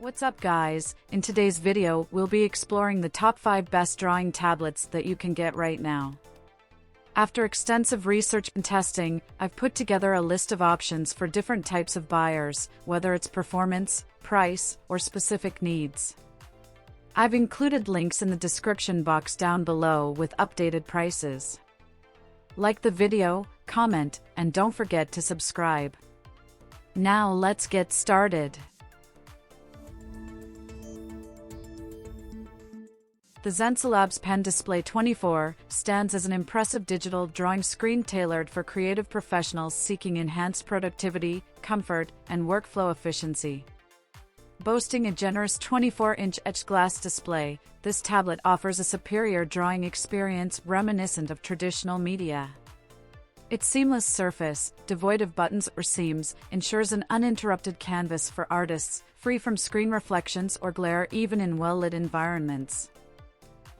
What's up guys, in today's video we'll be exploring the top 5 best drawing tablets that you can get right now. After extensive research and testing, I've put together a list of options for different types of buyers, whether it's performance, price, or specific needs. I've included links in the description box down below with updated prices. Like the video, comment, and don't forget to subscribe. Now let's get started. The Xencelabs Pen Display 24 stands as an impressive digital drawing screen tailored for creative professionals seeking enhanced productivity, comfort, and workflow efficiency. Boasting a generous 24-inch etched glass display, this tablet offers a superior drawing experience reminiscent of traditional media. Its seamless surface, devoid of buttons or seams, ensures an uninterrupted canvas for artists, free from screen reflections or glare even in well-lit environments.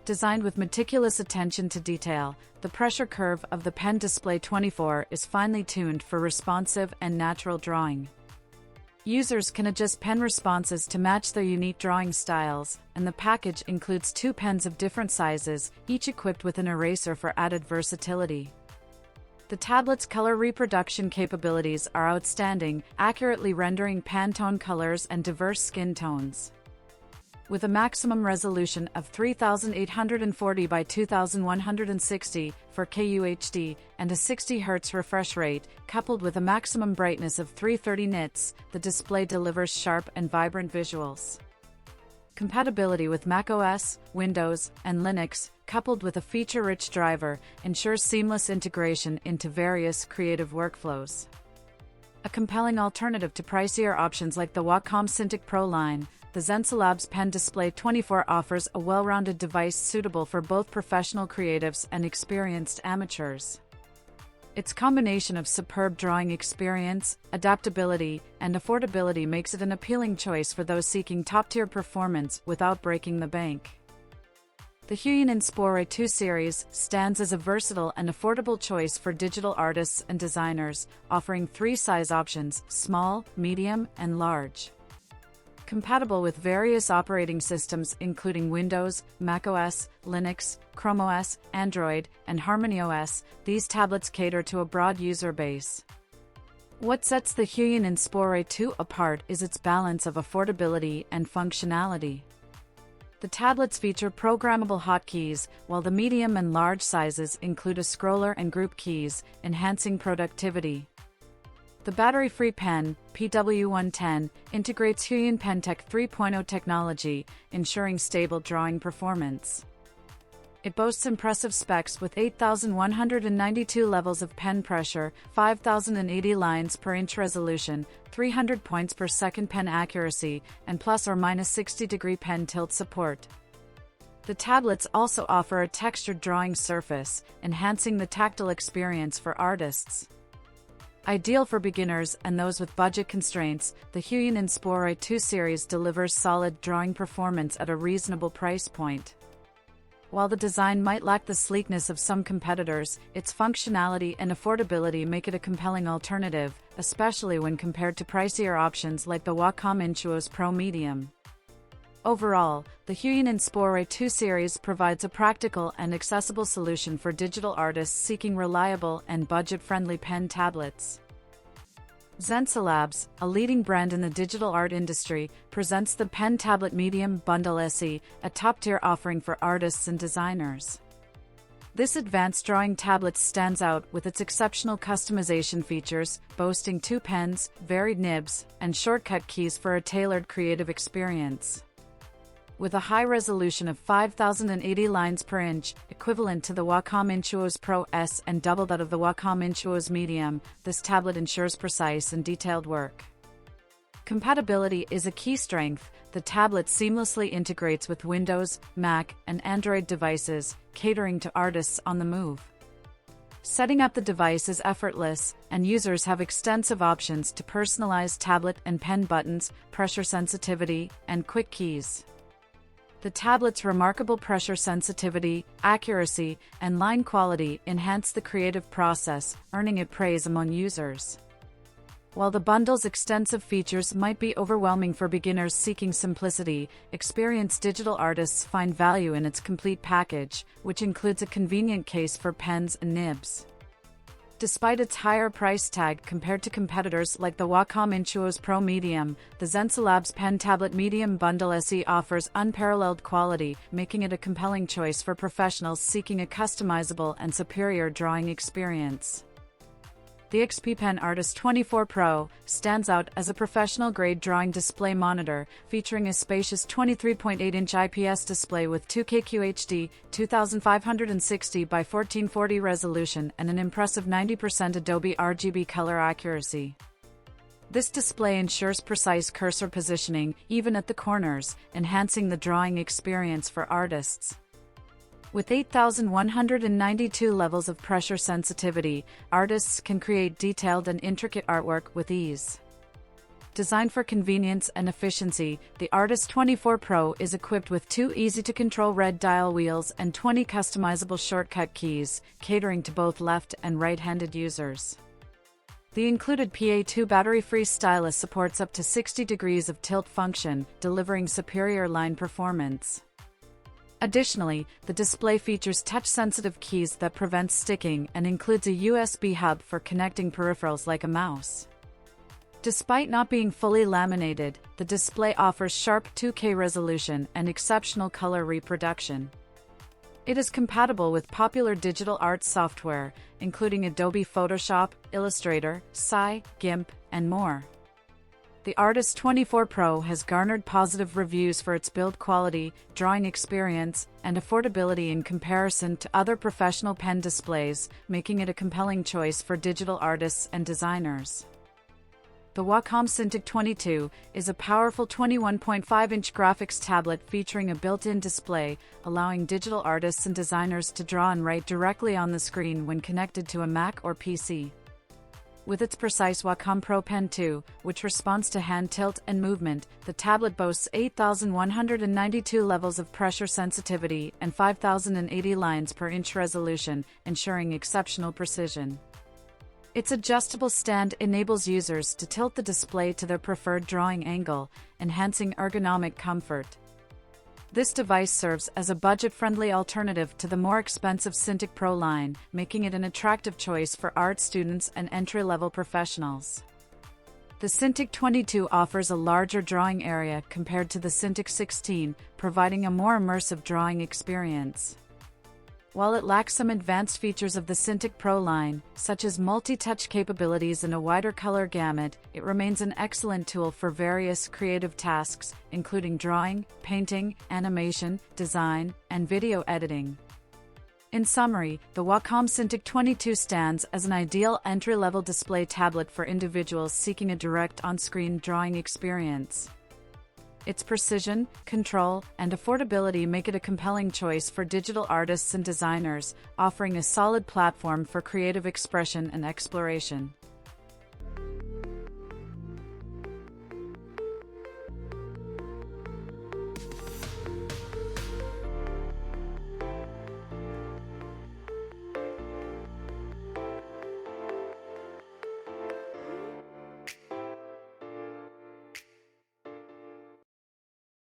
Designed with meticulous attention to detail, the pressure curve of the Pen Display 24 is finely tuned for responsive and natural drawing. Users can adjust pen responses to match their unique drawing styles, and the package includes 2 pens of different sizes, each equipped with an eraser for added versatility. The tablet's color reproduction capabilities are outstanding, accurately rendering Pantone colors and diverse skin tones. With a maximum resolution of 3840 by 2160 for QHD and a 60 Hz refresh rate, coupled with a maximum brightness of 330 nits, the display delivers sharp and vibrant visuals. Compatibility with macOS, Windows, and Linux, coupled with a feature-rich driver, ensures seamless integration into various creative workflows. A compelling alternative to pricier options like the Wacom Cintiq Pro line, the Xencelabs Pen Display 24 offers a well-rounded device suitable for both professional creatives and experienced amateurs. Its combination of superb drawing experience, adaptability, and affordability makes it an appealing choice for those seeking top-tier performance without breaking the bank. The Huion Inspiroy 2 series stands as a versatile and affordable choice for digital artists and designers, offering 3 size options: small, medium, and large. Compatible with various operating systems including Windows, macOS, Linux, Chrome OS, Android, and HarmonyOS, these tablets cater to a broad user base. What sets the Huion Inspiroy 2 apart is its balance of affordability and functionality. The tablets feature programmable hotkeys, while the medium and large sizes include a scroller and group keys, enhancing productivity. The battery-free pen, PW110, integrates Huion Pentec 3.0 technology, ensuring stable drawing performance. It boasts impressive specs with 8,192 levels of pen pressure, 5,080 lines per inch resolution, 300 points per second pen accuracy, and plus or minus 60-degree pen tilt support. The tablets also offer a textured drawing surface, enhancing the tactile experience for artists. Ideal for beginners and those with budget constraints, the Huion Inspiroy 2 series delivers solid drawing performance at a reasonable price point. While the design might lack the sleekness of some competitors, its functionality and affordability make it a compelling alternative, especially when compared to pricier options like the Wacom Intuos Pro Medium. Overall, the Huion Inspiroy 2 series provides a practical and accessible solution for digital artists seeking reliable and budget-friendly pen tablets. Xencelabs, a leading brand in the digital art industry, presents the Pen Tablet Medium Bundle SE, a top-tier offering for artists and designers. This advanced drawing tablet stands out with its exceptional customization features, boasting 2 pens, varied nibs, and shortcut keys for a tailored creative experience. With a high resolution of 5,080 lines per inch, equivalent to the Wacom Intuos Pro S and double that of the Wacom Intuos Medium, this tablet ensures precise and detailed work. Compatibility is a key strength. The tablet seamlessly integrates with Windows, Mac, and Android devices, catering to artists on the move. Setting up the device is effortless, and users have extensive options to personalize tablet and pen buttons, pressure sensitivity, and quick keys. The tablet's remarkable pressure sensitivity, accuracy, and line quality enhance the creative process, earning it praise among users. While the bundle's extensive features might be overwhelming for beginners seeking simplicity, experienced digital artists find value in its complete package, which includes a convenient case for pens and nibs. Despite its higher price tag compared to competitors like the Wacom Intuos Pro Medium, the Xencelabs Pen Tablet Medium Bundle SE offers unparalleled quality, making it a compelling choice for professionals seeking a customizable and superior drawing experience. The XP Pen Artist 24 Pro stands out as a professional-grade drawing display monitor, featuring a spacious 23.8-inch IPS display with 2K QHD, 2560 by 1440 resolution and an impressive 90% Adobe RGB color accuracy. This display ensures precise cursor positioning, even at the corners, enhancing the drawing experience for artists. With 8,192 levels of pressure sensitivity, artists can create detailed and intricate artwork with ease. Designed for convenience and efficiency, the Artist 24 Pro is equipped with 2 easy-to-control red dial wheels and 20 customizable shortcut keys, catering to both left and right-handed users. The included PA2 battery-free stylus supports up to 60 degrees of tilt function, delivering superior line performance. Additionally, the display features touch-sensitive keys that prevent sticking and includes a USB hub for connecting peripherals like a mouse. Despite not being fully laminated, the display offers sharp 2K resolution and exceptional color reproduction. It is compatible with popular digital art software, including Adobe Photoshop, Illustrator, GIMP, and more. The Artist 24 Pro has garnered positive reviews for its build quality, drawing experience, and affordability in comparison to other professional pen displays, making it a compelling choice for digital artists and designers. The Wacom Cintiq 22 is a powerful 21.5-inch graphics tablet featuring a built-in display, allowing digital artists and designers to draw and write directly on the screen when connected to a Mac or PC. With its precise Wacom Pro Pen 2, which responds to hand tilt and movement, the tablet boasts 8,192 levels of pressure sensitivity and 5,080 lines per inch resolution, ensuring exceptional precision. Its adjustable stand enables users to tilt the display to their preferred drawing angle, enhancing ergonomic comfort. This device serves as a budget-friendly alternative to the more expensive Cintiq Pro line, making it an attractive choice for art students and entry-level professionals. The Cintiq 22 offers a larger drawing area compared to the Cintiq 16, providing a more immersive drawing experience. While it lacks some advanced features of the Cintiq Pro line, such as multi-touch capabilities and a wider color gamut, it remains an excellent tool for various creative tasks, including drawing, painting, animation, design, and video editing. In summary, the Wacom Cintiq 22 stands as an ideal entry-level display tablet for individuals seeking a direct on-screen drawing experience. Its precision, control, and affordability make it a compelling choice for digital artists and designers, offering a solid platform for creative expression and exploration.